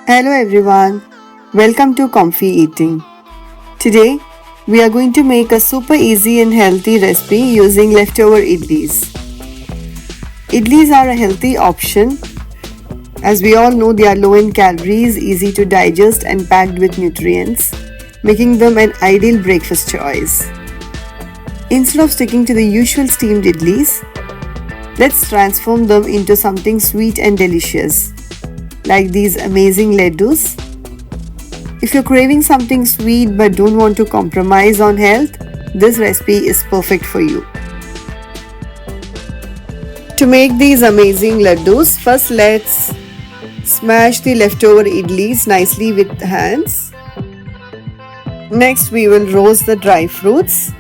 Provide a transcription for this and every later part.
Hello everyone, welcome to ComfyEating. Today we are going to make a super easy and healthy recipe using leftover idlis. Idlis are a healthy option. As we all know, they are low in calories, easy to digest and packed with nutrients, making them an ideal breakfast choice. Instead of sticking to the usual steamed idlis, let's transform them into something sweet and delicious, like these amazing ladoos. If you're craving something sweet but don't want to compromise on health, this recipe is perfect for you. To make these amazing ladoos, first let's smash the leftover idlis nicely with hands. Next we will roast the dry fruits.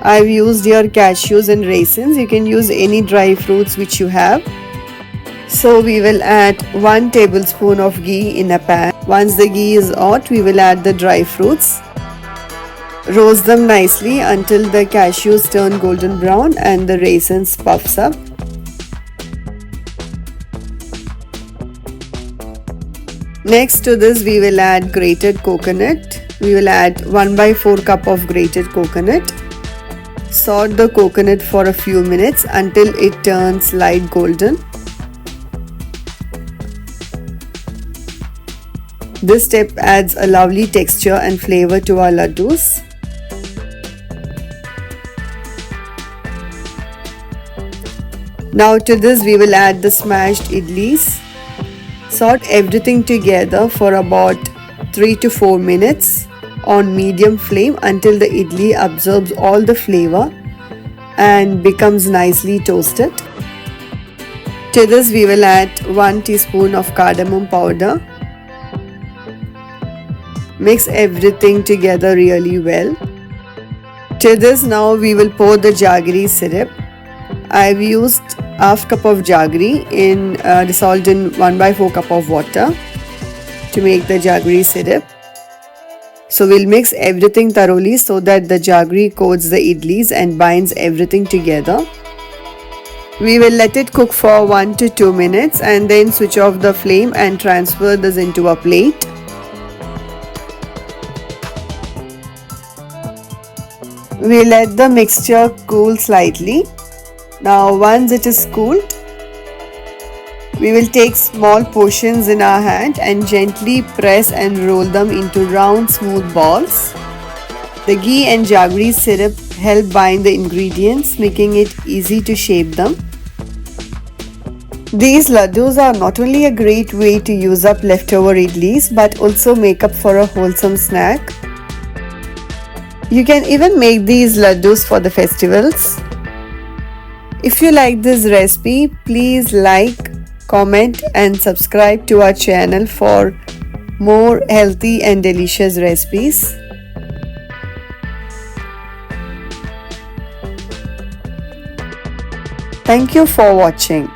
I've used here cashews and raisins. You can use any dry fruits which you have. So we will add 1 tablespoon of ghee in a pan. Once the ghee is hot, we will add the dry fruits. Roast them nicely until the cashews turn golden brown and the raisins puffs up. Next to this we will add grated coconut. We will add 1/4 cup of grated coconut. Saute the coconut for a few minutes until it turns light golden. This step adds a lovely texture and flavor to our ladoos. Now to this we will add the smashed idlis. Saute everything together for about 3 to 4 minutes on medium flame until the idli absorbs all the flavor and becomes nicely toasted. To this we will add 1 teaspoon of cardamom powder. Mix everything together really well. To this now we will pour the jaggery syrup. I've used half cup of jaggery dissolved in 1/4 cup of water to make the jaggery syrup. So we'll mix everything thoroughly so that the jaggery coats the idlis and binds everything together. We will let it cook for 1 to 2 minutes and then switch off the flame and transfer this into a plate. We let the mixture cool slightly. Now once it is cooled, we will take small portions in our hand and gently press and roll them into round smooth balls. The ghee and jaggery syrup help bind the ingredients, making it easy to shape them. These ladoos are not only a great way to use up leftover idlis but also make up for a wholesome snack. You can even make these ladoos for the festivals. If you like this recipe, please like, comment and subscribe to our channel for more healthy and delicious recipes. Thank you for watching.